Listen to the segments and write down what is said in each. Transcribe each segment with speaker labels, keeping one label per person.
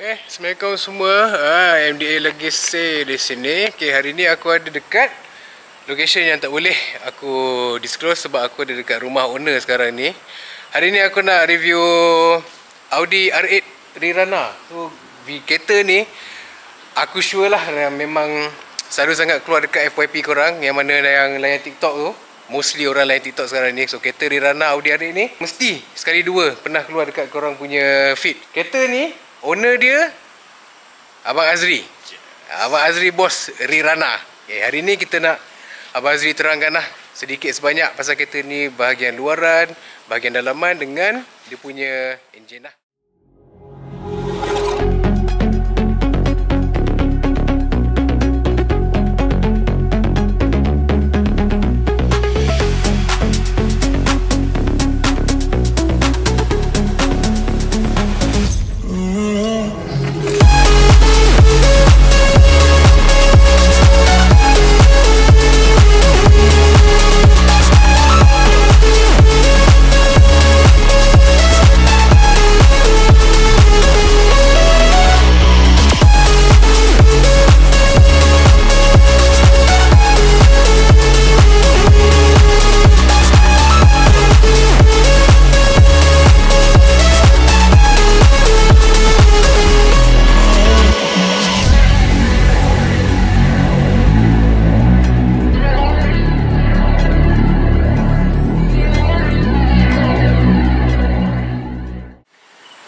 Speaker 1: Assalamualaikum semua. MDA lagi stay di sini. Hari ni aku ada dekat location yang tak boleh aku disclose sebab aku ada dekat rumah owner sekarang ni. Hari ni aku nak review Audi R8 Rirana. So, kereta ni aku sure lah memang selalu sangat keluar dekat FYP korang yang mana yang layan TikTok tu. Mostly orang lain TikTok sekarang ni. So kereta Rirana Audi R8 ni mesti sekali dua pernah keluar dekat korang punya feed. Kereta ni owner dia Abang Azri. Abang Azri bos Rirana. Hari ni kita nak Abang Azri terangkan lah sedikit sebanyak pasal kereta ni, bahagian luaran, bahagian dalaman dengan dia punya enjin lah.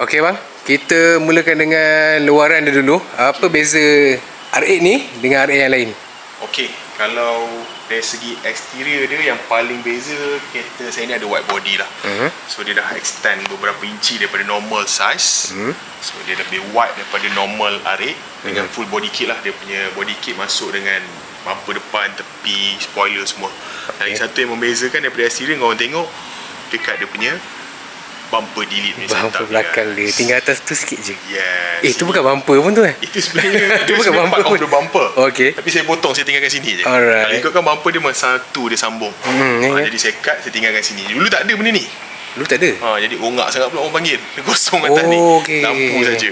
Speaker 1: Okey bang, kita mulakan dengan luaran dia dulu. Apa beza R8 ni dengan R8 yang lain?
Speaker 2: Okey, kalau dari segi eksterior dia yang paling beza, kereta saya ni ada wide body lah. So dia dah extend beberapa inci daripada normal size. So dia lebih wide daripada normal R8 dengan full body kit lah. Dia punya body kit masuk dengan bumper depan, tepi, spoiler semua. Lagi satu yang membezakan daripada eksterior, kalau orang tengok dekat dia punya bumper delete ni,
Speaker 1: bumper belakang dia tinggal atas tu sikit je.
Speaker 2: Yes.
Speaker 1: Itu bukan bumper pun tu kan?
Speaker 2: Itu sebenarnya
Speaker 1: itu bukan bumper pun.
Speaker 2: Bumper.
Speaker 1: Okey.
Speaker 2: Tapi saya potong, saya tinggalkan sini je.
Speaker 1: Alright.
Speaker 2: Kalau ikutkan bumper dia memang satu dia sambung. Jadi saya cut, saya tinggalkan sini. Dulu tak ada benda ni.
Speaker 1: Dulu tak ada?
Speaker 2: Jadi ongak sangat pula orang panggil. Dia kosong atas ni.
Speaker 1: Okay.
Speaker 2: Lampu saja.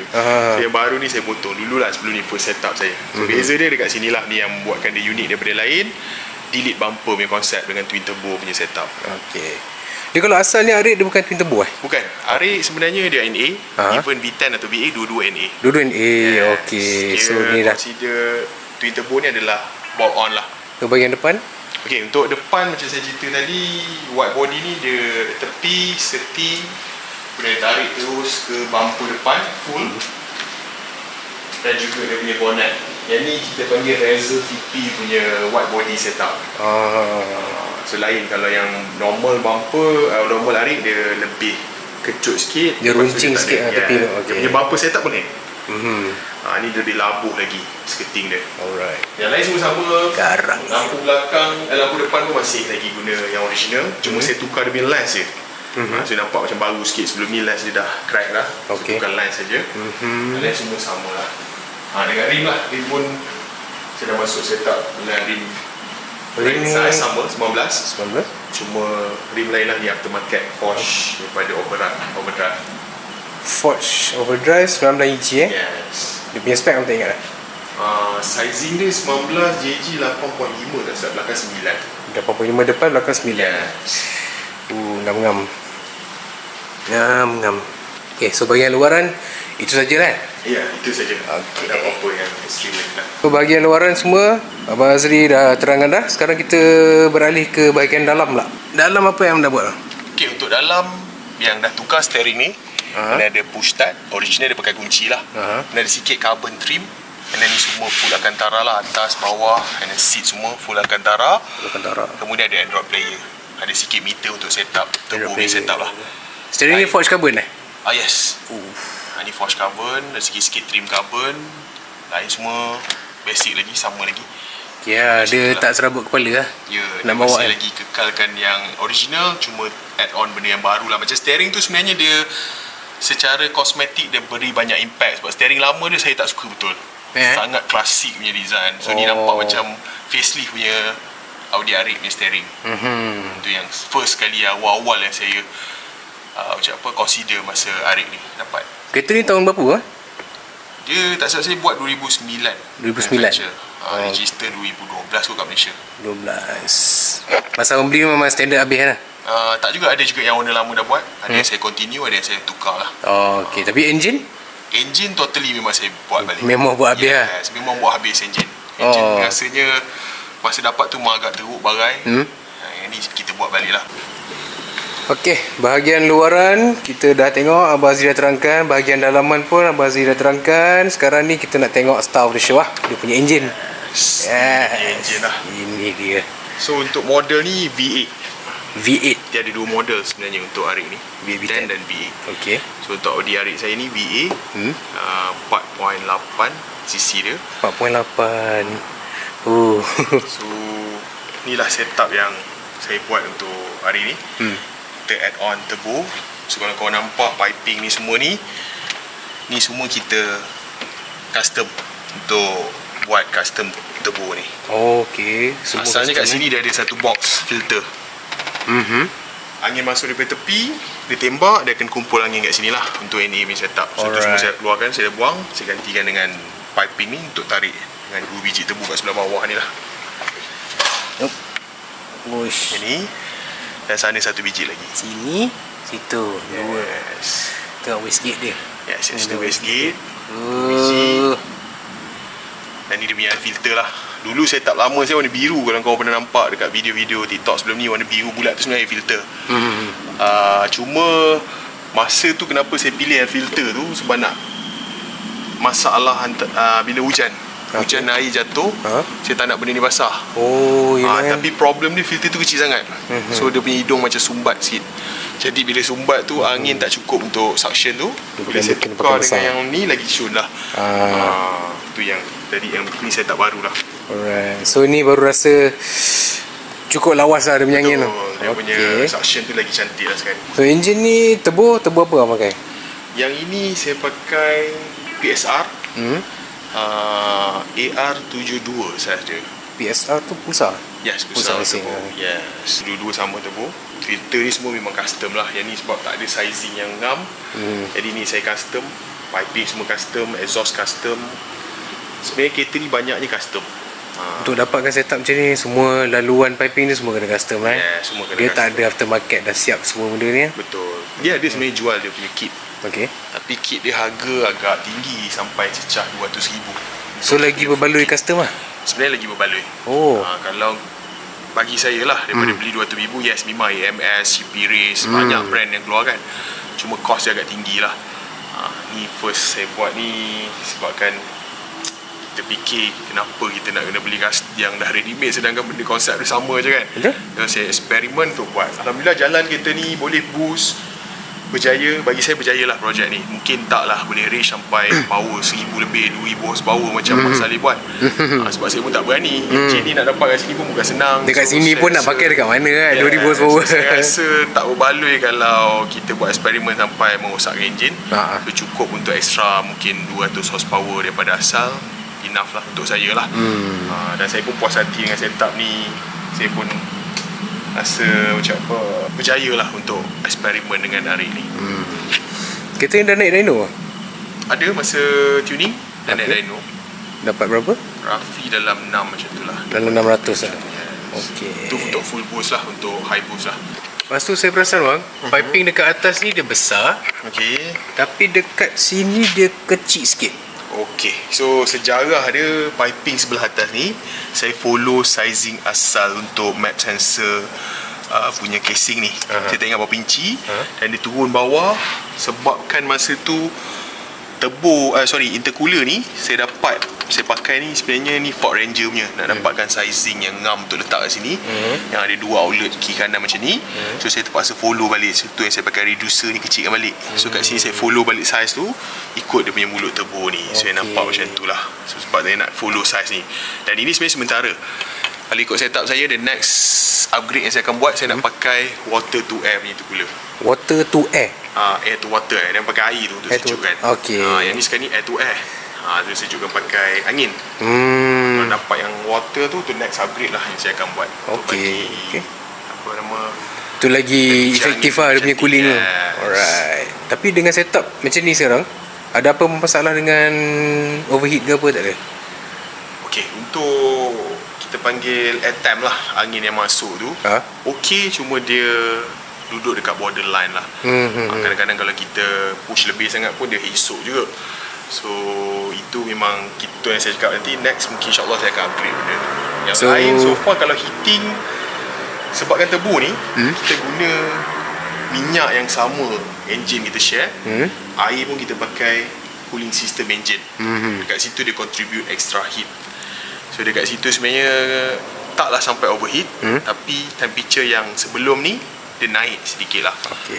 Speaker 2: Yang baru ni saya potong. Dulu lah sebelum ni full setup saya. So beza dia dekat sini lah. Ni yang membuatkan dia unik daripada lain. Delete bumper punya konsep dengan twin turbo punya setup.
Speaker 1: Okey. Dia kalau asalnya R8 dia bukan twin turbo
Speaker 2: Bukan. R8 sebenarnya dia NA. Even V10 atau VA dua-dua NA.
Speaker 1: Dua-dua NA. Yes. Okey. So ni dah
Speaker 2: consider twin turbo ni adalah bolt on lah.
Speaker 1: Ke bahagian depan?
Speaker 2: Okey, untuk depan macam saya cerita tadi, wide body ni dia tepi, seti, boleh tarik terus ke bumper depan full. Dan juga dia punya bonnet. Yang ni kita panggil Razor VP punya wide body setup. So lain kalau yang normal bumper, normal R8 dia lebih kecut sikit.
Speaker 1: Dia runcing sikit lah tepi tu.
Speaker 2: Dia punya bumper setup pun ni. Ni dia lebih labuh lagi skirting dia.
Speaker 1: Alright.
Speaker 2: Yang lain semua sama.
Speaker 1: Garang.
Speaker 2: Lampu belakang, lampu depan pun masih lagi guna yang original. Cuma saya tukar dia punya lens je. So nampak macam baru sikit. Sebelum ni lens dia dah crack lah.
Speaker 1: Okay.
Speaker 2: So tukar lens saja. Lens semua sama lah. Dengan rim lah. Rim pun saya dah masuk setup dengan rim size sama 19. Cuma rim lain lah ni aftermarket Porsche daripada Overdrive.
Speaker 1: Porsche Overdrive 19 inci
Speaker 2: Yes.
Speaker 1: Dia punya spek aku tak ingat lah.
Speaker 2: Sizing dia 19 JG 8.5 dah set belakang 9.
Speaker 1: 8.5 depan, belakang 9.
Speaker 2: Yes.
Speaker 1: Ngam-ngam. Ngam-ngam. Okay, so bahagian luaran itu saja lah.
Speaker 2: Ya, itu saja. Okay. Tak apa-apa yang ekstrim lagi lah.
Speaker 1: So bahagian luaran semua Abang Azri dah terangkan dah. Sekarang kita beralih ke bahagian dalam lah. Dalam apa yang anda buat?
Speaker 2: Okay, untuk dalam yang dah tukar steering ni, dan ada push start. Original dia pakai kunci lah. Dan ada sikit carbon trim. And then ni semua full Alcantara lah. Atas, bawah, and then seat semua full Alcantara. Kemudian ada Android player. Ada sikit meter untuk setup. Turbo punya setup lah.
Speaker 1: Steering ni forged carbon
Speaker 2: Yes. Ni forged carbon, ada sikit-sikit trim carbon. Lain semua basic lagi, sama lagi.
Speaker 1: Ya, dia tak serabut kepala lah.
Speaker 2: Ya, dia masih lagi kekalkan yang original, cuma add on benda yang baru lah. Macam steering tu sebenarnya dia secara kosmetik dia beri banyak impact. Sebab steering lama dia saya tak suka betul. Sangat klasik punya design. So ni nampak macam facelift punya Audi R8 punya steering. Itu yang first kali awal-awal yang saya macam apa consider masa R8 ni dapat.
Speaker 1: Kereta ni tahun berapa
Speaker 2: Dia tak salah saya buat 2009.
Speaker 1: 2009.
Speaker 2: Register 2012 kot kat Malaysia.
Speaker 1: 12. Masa membeli memang standard habis lah.
Speaker 2: Tak juga, ada juga yang owner lama dah buat. Ada yang saya continue, ada yang saya tukar lah.
Speaker 1: Okay, tapi engine?
Speaker 2: Engine totally memang saya buat balik.
Speaker 1: Memang buat habis lah?
Speaker 2: Yes, memang buat habis engine. Rasanya masa dapat tu memang agak teruk barai. Yang ni kita buat balik lah.
Speaker 1: Okey, bahagian luaran kita dah tengok, Abang Azri dah terangkan. Bahagian dalaman pun Abang Azri dah terangkan. Sekarang ni kita nak tengok star of the show lah. Dia punya engine.
Speaker 2: Yes. Engine lah.
Speaker 1: Ini dia.
Speaker 2: So untuk model ni V8.
Speaker 1: V8.
Speaker 2: Dia ada dua model sebenarnya untuk Arik ni, V10 dan V8.
Speaker 1: Okey.
Speaker 2: So untuk Audi Arik saya ni VA 4.8 cc dia.
Speaker 1: 4.8.
Speaker 2: So inilah setup yang saya buat untuk hari ni. Kita add on turbo. So kalau korang nampak piping ni semua ni semua kita custom untuk buat custom turbo ni.
Speaker 1: Okey.
Speaker 2: Asalnya kat sini dia ada satu box filter. Angin masuk daripada tepi, dia tembak, dia akan kumpul angin kat sini lah untuk NA punya setup. So tu semua saya keluarkan, saya dah buang, saya gantikan dengan piping ni untuk tarik dengan 2 biji tebu kat sebelah bawah ni lah. Ini dan sana 1 biji lagi.
Speaker 1: Sini, situ.
Speaker 2: Yes.
Speaker 1: Tengok wastegate dia.
Speaker 2: Yes, itu wastegate. Biji. Dan ni dia punya filter lah. Dulu setup lama saya warna biru. Kalau korang pernah nampak dekat video-video TikTok sebelum ni, warna biru bulat tu sebenarnya filter. Cuma masa tu kenapa saya pilih yang filter tu, sebab nak masalah bila hujan. Hujan air jatuh, saya tak nak benda ni basah. Tapi problem dia filter tu kecil sangat. So dia punya hidung macam sumbat sikit. Jadi bila sumbat tu angin tak cukup untuk suction tu, boleh saya tukar dengan yang ni lagi cun lah. Tu yang tadi, yang ni saya tak baru lah.
Speaker 1: Alright. So ni baru rasa cukup lawas lah dia punya angin tu.
Speaker 2: Dia punya suction tu lagi cantik lah sekarang.
Speaker 1: So engine ni turbo apa abang pakai?
Speaker 2: Yang ini saya pakai PSR AR72 sahaja.
Speaker 1: PSR tu pulsar?
Speaker 2: Yes, pulsar turbo. Yes, dua-dua sama turbo. Filter ni semua memang custom lah. Yang ni sebab tak ada sizing yang ngam. Jadi ni saya custom. Piping semua custom, exhaust custom. Sebenarnya kereta ni banyaknya custom.
Speaker 1: Untuk dapatkan setup macam ni, semua laluan piping ni semua kena custom lah.
Speaker 2: Semua kena
Speaker 1: dia
Speaker 2: custom.
Speaker 1: Tak ada aftermarket, dah siap semua benda ni.
Speaker 2: Betul. Dia sebenarnya jual dia punya kit. Tapi kit dia harga agak tinggi, sampai cecah 200,000.
Speaker 1: So lagi berbaloi custom lah?
Speaker 2: Sebenarnya lagi berbaloi. Kalau bagi saya lah, daripada beli 200,000, yes memang AMS, CP Race, banyak brand yang keluarkan. Cuma cost dia agak tinggi lah. Ni first saya buat ni sebabkan kita fikir kenapa kita nak kena beli yang dah ready made, sedangkan benda konsep dia sama je kan. Dan saya eksperimen untuk buat. Alhamdulillah jalan kereta ni boleh boost, berjaya. Bagi saya berjaya lah projek ni. Mungkin tak lah boleh reach sampai power 1000 lebih, 2000 horsepower macam Mas Saleh buat. Sebab saya pun tak berani. Engine ni nak dapat kat sini pun bukan senang.
Speaker 1: Dekat sini pun nak pakai dekat mana kan, 2000 horsepower.
Speaker 2: Saya rasa tak berbaloi kalau kita buat eksperimen sampai merosakkan enjin. So cukup untuk extra mungkin 200 horsepower daripada asal, enough lah untuk saya lah. Dan saya pun puas hati dengan setup ni. Saya pun rasa macam apa, berjaya lah untuk eksperimen dengan Arik ni.
Speaker 1: Kereta yang dah naik dyno?
Speaker 2: Ada masa tuning dah naik dyno.
Speaker 1: Dapat berapa?
Speaker 2: Rafi dalam 6 macam tu lah.
Speaker 1: Dalam 600 lah.
Speaker 2: Itu untuk full boost lah, untuk high boost lah.
Speaker 1: Lepas tu saya perasan bang, piping dekat atas ni dia besar, tapi dekat sini dia kecil sikit.
Speaker 2: So sejarah dia, piping sebelah atas ni saya follow sizing asal untuk map sensor punya casing ni. Saya tak ingat berapa inci. Dan dia turun bawah sebabkan masa tu intercooler ni saya pakai ni sebenarnya ni Ford Ranger punya, nak dapatkan sizing yang ngam untuk letak kat sini, yang ada dua outlet kiri kanan macam ni. So saya terpaksa follow balik. So tu yang saya pakai reducer ni, kecilkan balik. So kat sini saya follow balik size tu, ikut dia punya mulut turbo ni. So saya nampak macam tu lah. So sebab saya nak follow size ni. Dan ini sebenarnya sementara. Kalau ikut setup saya, the next upgrade yang saya akan buat, saya nak pakai water to air punya intercooler.
Speaker 1: Water to air?
Speaker 2: Air to water. Dan pakai air tu untuk sejukkan. Yang ni sekarang ni air to air. Dia sejukkan pakai angin. Kalau dapat yang water tu next upgrade lah yang saya akan buat. Apa nama,
Speaker 1: tu lagi efektif lah dia punya cooling tu. Alright. Tapi dengan setup macam ni sekarang, Ada apa masalah dengan overheat ke apa, tak ada?
Speaker 2: Okey, untuk kita panggil airtime lah, angin yang masuk tu. Okey, cuma dia duduk dekat borderline lah. Kadang-kadang kalau kita push lebih sangat pun dia hisuk juga. So itu memang kita yang saya cakap, nanti next mungkin insyaAllah saya akan upgrade benda tu. Yang lain so far kalau heating, sebabkan tebu ni kita guna minyak yang sama, engine kita share, air pun kita pakai cooling system engine. Dekat situ dia contribute extra heat. So dekat situ sebenarnya taklah sampai overheat, tapi temperature yang sebelum ni dia naik sedikit lah.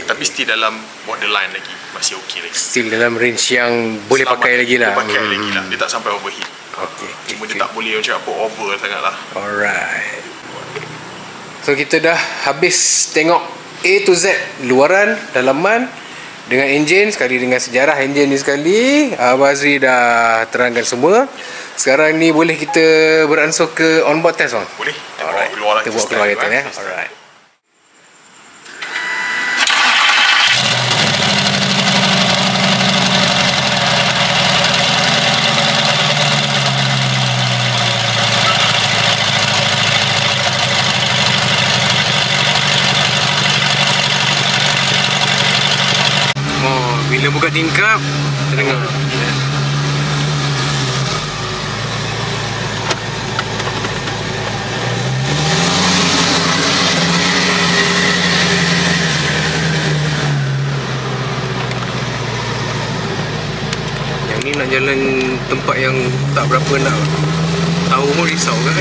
Speaker 2: Tapi still dalam borderline lagi, masih okey lagi.
Speaker 1: Still dalam range yang boleh
Speaker 2: Selamat
Speaker 1: pakai lagi lah.
Speaker 2: Boleh pakai lagi lah. Dia tak sampai overheat. Cuma dia tak boleh macam apa over sangat lah.
Speaker 1: Alright. So kita dah habis tengok A to Z, luaran, dalaman dengan enjin sekali, dengan sejarah enjin ni sekali. Abang Azri dah terangkan semua. Sekarang ni boleh kita beransur ke onboard test, bang?
Speaker 2: Boleh.
Speaker 1: Alright. Kita bawa keluar kita ya. Alright. Bila buka tingkap, terdengar. Yang ni nak jalan tempat yang tak berapa nak tahu pun risau kan?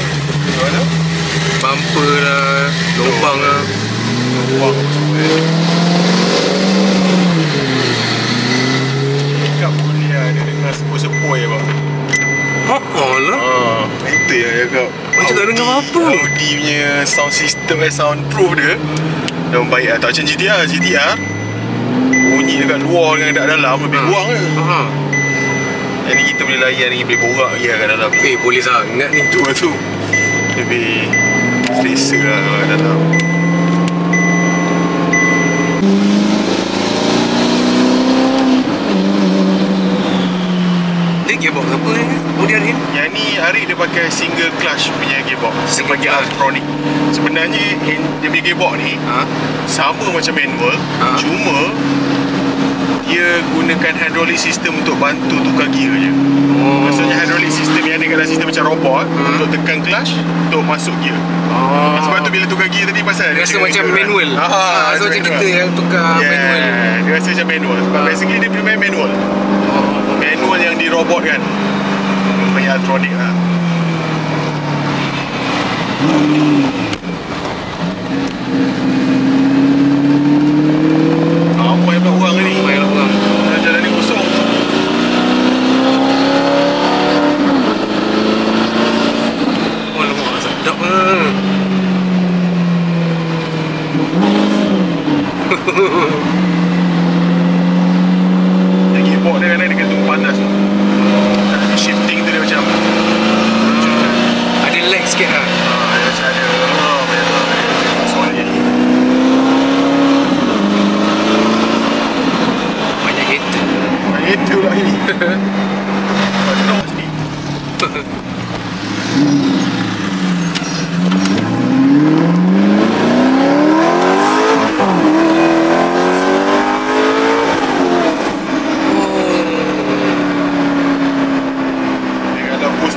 Speaker 2: Mana?
Speaker 1: Bumper lah, lubang lah.
Speaker 2: Lubang semua. Boleh lah, dia dengar sepoi-sepoi je, bang.
Speaker 1: Alah.
Speaker 2: Itu yang cakap.
Speaker 1: Macam tak dengar apa.
Speaker 2: Audi punya sound system, soundproof dia dah baik lah. Tak macam GTR bunyi dekat luar dengan dekat dalam lebih kurang je. Yang ni kita boleh layan ni, boleh borak lagi lah kat dalam.
Speaker 1: Boleh sangat ni.
Speaker 2: Tu lebih selesa lah kalau kat dalam.
Speaker 1: Gearbox apa ni? Body Arin?
Speaker 2: Yang ni Arik dia pakai single clutch punya gearbox. Dia panggil Altronic. Sebenarnya dia punya gearbox ni sama macam manual, cuma dia gunakan hydraulic system untuk bantu tukar gear je. Maksudnya hydraulic system yang ada kat dalam sistem macam robot, untuk tekan clutch untuk masuk gear. Sebab tu bila tukar gear tadi pasal
Speaker 1: dia rasa macam manual. Rasa macam kita yang tukar manual.
Speaker 2: Dia rasa macam manual. Sebab basically dia punya manual. Manual yang di robot kan, panggil Altronic lah. Apa yang buat orang ni? Jalan ni kosong.
Speaker 1: Oh lemak, sedap lah.
Speaker 2: Gearbox dia kadang dia kena panas tu. Shifting tu dia macam
Speaker 1: ada lag sikit lah.
Speaker 2: dia macam ada
Speaker 1: Banyak hater.
Speaker 2: banyak itu lah ni. Penuh sini.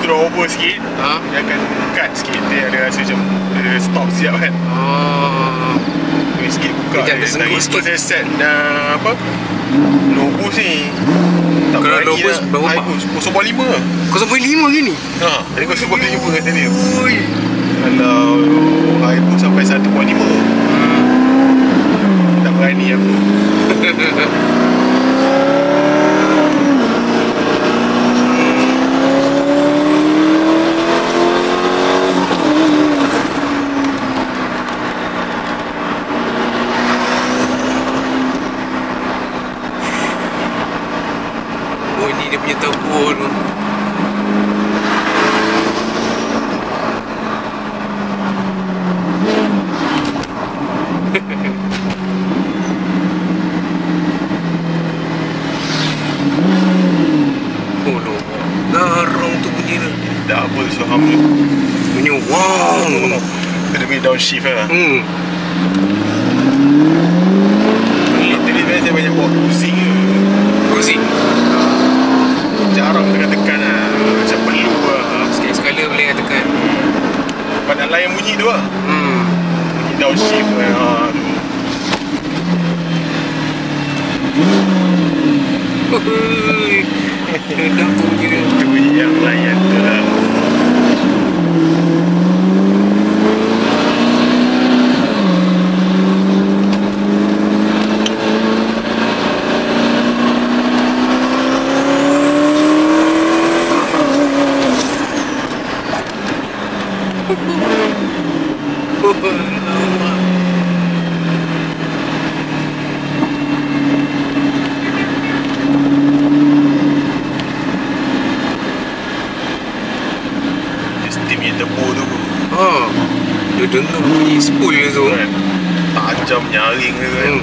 Speaker 2: Over sikit, dia akan cut sikit. Dia ada rasa macam dia stop siap kan. Ini sikit buka
Speaker 1: dia ada senggut sikit.
Speaker 2: Saya set apa low boost ni tak
Speaker 1: kalau low boost berapa?
Speaker 2: high boost 0.5
Speaker 1: gini?
Speaker 2: Tadi 0.5 kata dia. Kalau high boost sampai 1.5 tak berani aku.
Speaker 1: Dia punya turbo tu.
Speaker 2: So hang ni.
Speaker 1: Bunyi wow.
Speaker 2: Dia punya downshift lah. Tadi saya banyak bawa cruising ke.
Speaker 1: Cruising.
Speaker 2: Jarang tekan-tekan lah. Macam perlu lah.
Speaker 1: Sekali-sekala boleh tekan.
Speaker 2: Banyak layan bunyi tu lah. Bunyi downshift lah.
Speaker 1: Dah tu bunyi dia.
Speaker 2: Itu bunyi yang layan tu lah. Steam yang tebur tu.
Speaker 1: Dia dengar bunyi spool dia tu
Speaker 2: kan. Tajam nyaring dia kan.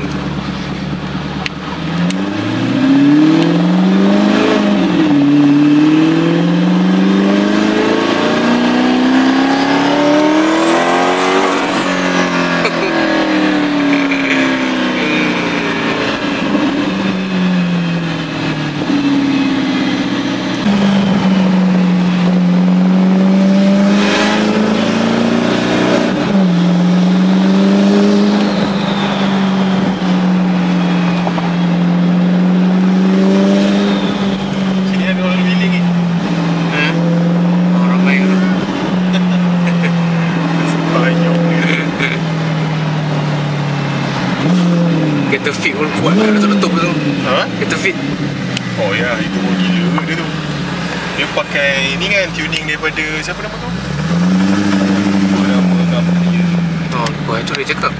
Speaker 1: Kereta fit pun kuat lah letup-letup tu. Kereta fit.
Speaker 2: Oh ya, itu pun gila dia tu. Dia pakai ni kan, tuning daripada siapa nama tu? Nama dia.
Speaker 1: Wah, itu dia cakap.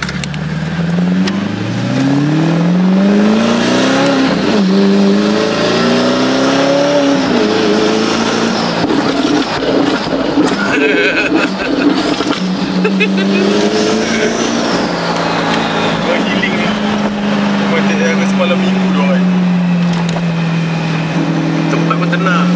Speaker 2: Healing ni. Macam semalam minggu tu kan.
Speaker 1: Tempat pun tenang.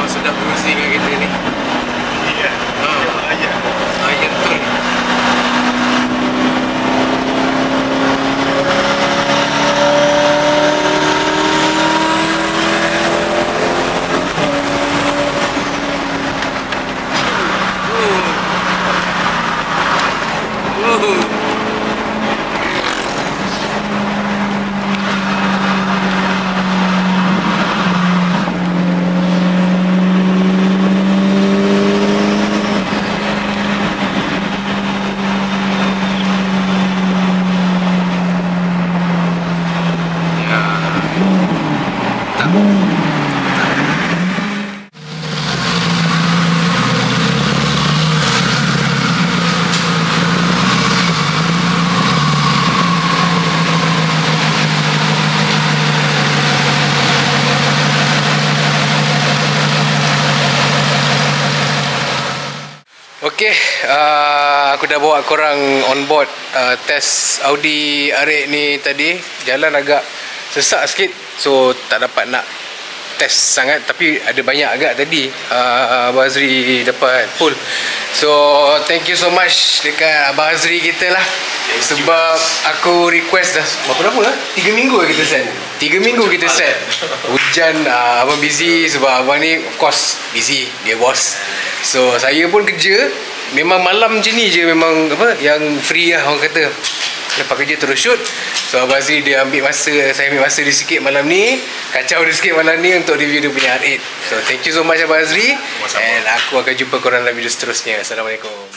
Speaker 1: Sedap cruising dengan kereta ni.
Speaker 2: Ya. Layan.
Speaker 1: Layan betul. Okay, aku dah bawa korang on board test Audi R8 ni tadi. Jalan agak sesak sikit, so tak dapat nak test sangat. Tapi ada banyak agak tadi Abang Azri dapat full. So thank you so much dekat Abang Azri kita lah. Sebab aku request dah berapa lama lah? 3 minggu lah kita set. 3 minggu kita set. Hujan, abang busy sebab abang ni of course busy, dia bos. So saya pun kerja. Memang malam macam ni je memang apa yang free lah orang kata. Lepas kerja terus shoot. So Abang Azri dia ambil masa, saya ambil masa dia sikit malam ni, kacau dia sikit malam ni untuk review dia punya R8. So thank you so much Abang Azri. And aku akan jumpa korang dalam video seterusnya. Assalamualaikum.